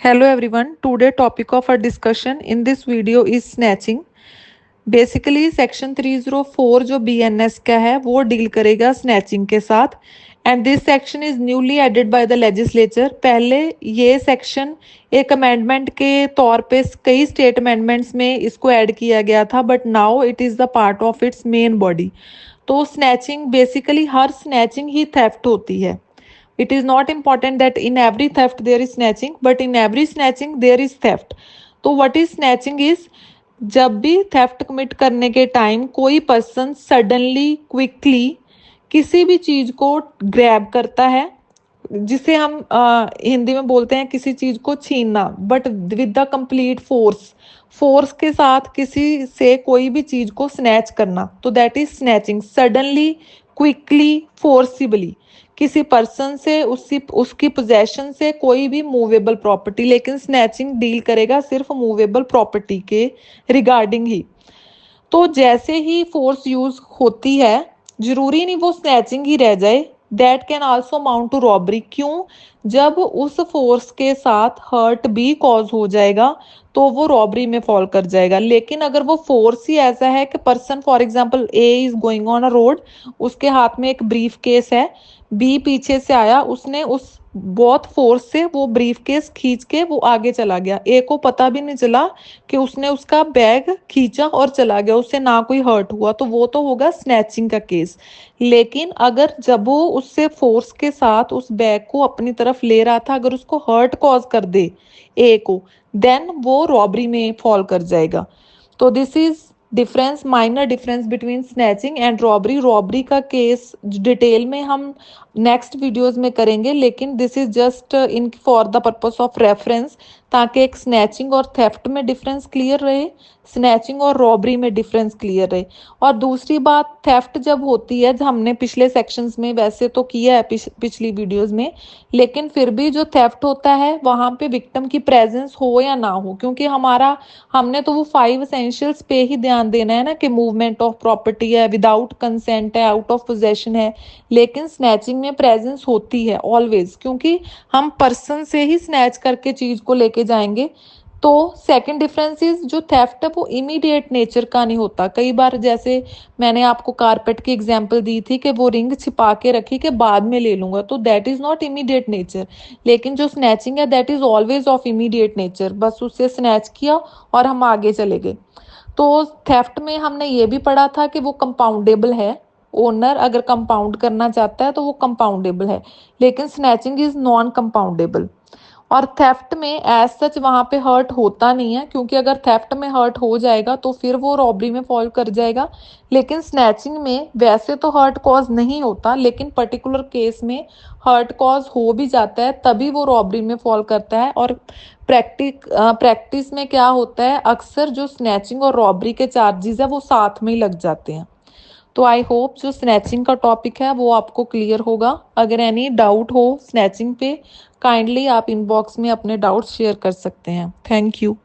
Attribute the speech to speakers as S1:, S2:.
S1: Hello everyone. Today topic of our discussion in this video is snatching. Basically section 304 जो BNS का है वो deal करेगा snatching के साथ and this section is newly added by the legislature. पहले ये सेक्शन एक अमेंडमेंट के तौर पे कई स्टेट अमेंडमेंट्स में इसको ऐड किया गया था, but now it is the part of its main body. तो स्नैचिंग बेसिकली हर स्नैचिंग ही थेफ्ट होती है। It is not important that in every theft there is snatching, but in every snatching there is theft. तो what is snatching is जब भी theft commit करने के time कोई person suddenly quickly किसी भी चीज को ग्रैब करता है, जिसे हम हिंदी में बोलते हैं किसी चीज को छीनना, but with the complete force के साथ किसी से कोई भी चीज को स्नैच करना, तो that is snatching. Suddenly quickly forcibly किसी पर्सन से उसकी पोजेशन से कोई भी मूवेबल प्रॉपर्टी, लेकिन स्नैचिंग डील करेगा सिर्फ मूवेबल प्रॉपर्टी के रिगार्डिंग ही। तो जैसे ही फोर्स यूज होती है जरूरी नहीं वो स्नैचिंग ही रह जाए, that can also amount to robbery. क्यों? जब उस फोर्स के साथ हर्ट भी कॉज हो जाएगा तो वो रॉबरी में फॉल कर जाएगा। लेकिन अगर वो फोर्स ही ऐसा है कि person for example A is going on a road, उसके हाथ में एक ब्रीफ केस है, बी पीछे से आया, उसने उस बहुत फोर्स से वो ब्रीफ केस खींच के वो आगे चला गया, ए को पता भी नहीं चला कि उसने उसका बैग खींचा और चला गया, उससे ना कोई हर्ट हुआ, तो वो तो होगा स्नैचिंग का केस। लेकिन अगर जब वो उससे फोर्स के साथ उस बैग को अपनी तरफ ले रहा था, अगर उसको हर्ट कॉज कर दे ए को, देन वो रॉबरी में फॉल कर जाएगा। तो this is difference, minor difference between snatching and robbery. Robbery का केस डिटेल में हम नेक्स्ट वीडियोस में करेंगे, लेकिन this is just in for the purpose of reference, ताकि एक स्नैचिंग और थेफ्ट में डिफरेंस क्लियर रहे, स्नैचिंग और रॉबरी में डिफरेंस क्लियर रहे। और दूसरी बात, थेफ्ट जब होती है, हमने पिछले सेक्शंस में वैसे तो किया है पिछली वीडियोस में, लेकिन फिर भी जो थेफ्ट होता है वहां पे विक्टिम की प्रेजेंस हो या ना हो, क्योंकि हमने तो वो 5 एसेंशियल्स पे ही ध्यान देना है ना, कि मूवमेंट ऑफ प्रॉपर्टी है, विदाउट कंसेंट है, आउट ऑफ पोजेशन है। लेकिन स्नैचिंग में प्रेजेंस होती है ऑलवेज, क्योंकि हम पर्सन से ही स्नैच करके चीज को लेके जाएंगे। तो सेकंड डिफरेंस इज जो थेफ्ट है वो इमीडिएट नेचर का नहीं होता। कई बार जैसे मैंने आपको कारपेट की एग्जांपल दी थी कि वो रिंग छिपा के रखी कि बाद में ले लूंगा, तो that is not immediate nature. लेकिन जो स्नैचिंग है that is always of immediate nature, बस उससे स्नैच किया और हम आगे चले गए। तो थेफ्ट में हमने ये भी पढ़ा था कि वो कंपाउंडेबल है, ओनर अगर कंपाउंड करना चाहता है तो वो कंपाउंडेबल है, लेकिन स्नैचिंग इज नॉन कंपाउंडेबल। और थेफ्ट में एज सच वहां पे हर्ट होता नहीं है, क्योंकि अगर थेफ्ट में हर्ट हो जाएगा तो फिर वो रॉबरी में फॉल कर जाएगा। लेकिन स्नैचिंग में वैसे तो हर्ट कॉज नहीं होता, लेकिन पर्टिकुलर केस में हर्ट कॉज हो भी जाता है, तभी वो रॉबरी में फॉल करता है। और प्रैक्टिस में क्या होता है, अक्सर जो स्नैचिंग और रॉबरी के चार्जेस है वो साथ में ही लग जाते हैं। तो आई होप जो स्नैचिंग का टॉपिक है वो आपको क्लियर होगा। अगर एनी डाउट हो स्नैचिंग पे, काइंडली आप इनबॉक्स में अपने डाउट्स शेयर कर सकते हैं। Thank you.